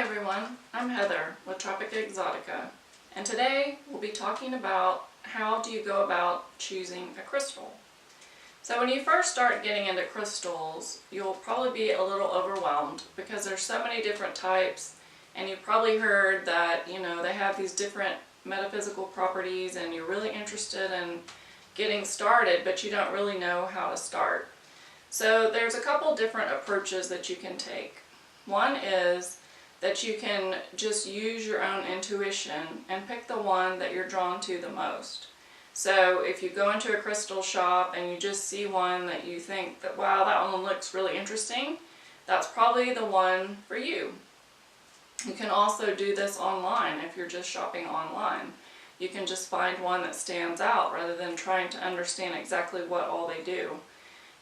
everyone, I'm Heather with Tropica Exotica, and today we'll be talking about how do you go about choosing a crystal. So when you first start getting into crystals, you'll probably be a little overwhelmed because there's so many different types, and you've probably heard that, they have these different metaphysical properties and you're really interested in getting started, but you don't really know how to start. So there's a couple different approaches that you can take. One is that you can just use your own intuition and pick the one that you're drawn to the most. So if you go into a crystal shop and you just see one that you think that, wow, that one looks really interesting, that's probably the one for you. You can also do this online if you're just shopping online. You can just find one that stands out rather than trying to understand exactly what all they do.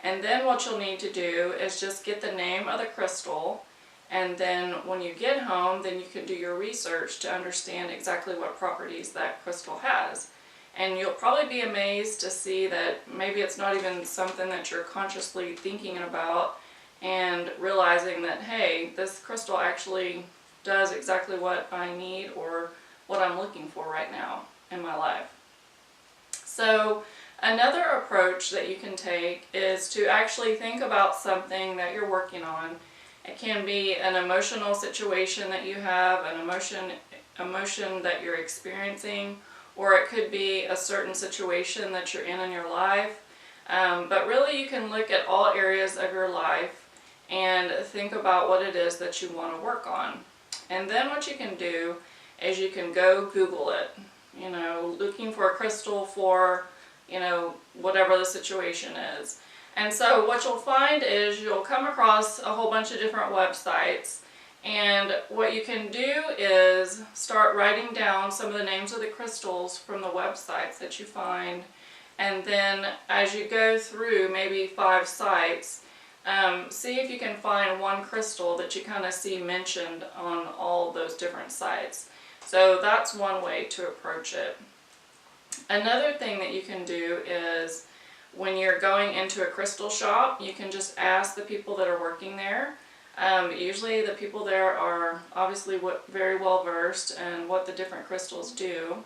And then what you'll need to do is just get the name of the crystal, and then when you get home, then you can do your research to understand exactly what properties that crystal has. And you'll probably be amazed to see that maybe it's not even something that you're consciously thinking about, and realizing that, hey, this crystal actually does exactly what I need or what I'm looking for right now in my life. So another approach that you can take is to actually think about something that you're working on. It can be an emotional situation that you have, an emotion that you're experiencing, or it could be a certain situation that you're in your life. But really you can look at all areas of your life and think about what it is that you want to work on. And then what you can do is you can go Google it, looking for a crystal for, whatever the situation is. And so what you'll find is you'll come across a whole bunch of different websites, and what you can do is start writing down some of the names of the crystals from the websites that you find, and then as you go through maybe 5 sites, see if you can find one crystal that you kind of see mentioned on all those different sites. So that's one way to approach it. Another thing that you can do is when you're going into a crystal shop, you can just ask the people that are working there. Usually the people there are obviously very well versed in what the different crystals do.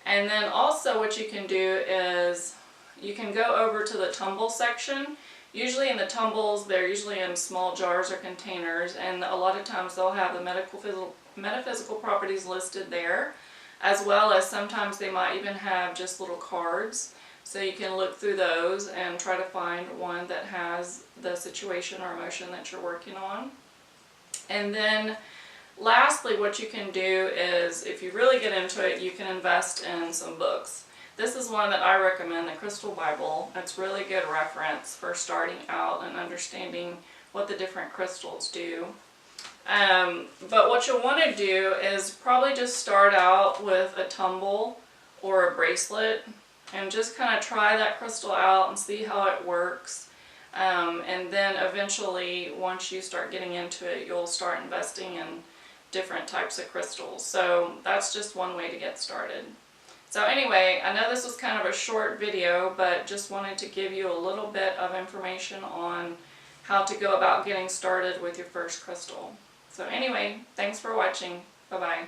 And then also what you can do is you can go over to the tumble section. Usually in the tumbles, they're usually in small jars or containers, and a lot of times they'll have the metaphysical properties listed there, as well as sometimes they might even have just little cards. So you can look through those and try to find one that has the situation or emotion that you're working on. And then lastly, what you can do is, if you really get into it, you can invest in some books. This is one that I recommend, the Crystal Bible. It's really good reference for starting out and understanding what the different crystals do. But what you'll want to do is probably just start out with a tumble or a bracelet and just kind of try that crystal out and see how it works. And then eventually, once you start getting into it, you'll start investing in different types of crystals. So that's just one way to get started. So anyway, I know this was kind of a short video, but just wanted to give you a little bit of information on how to go about getting started with your first crystal. So anyway, thanks for watching. Bye-bye.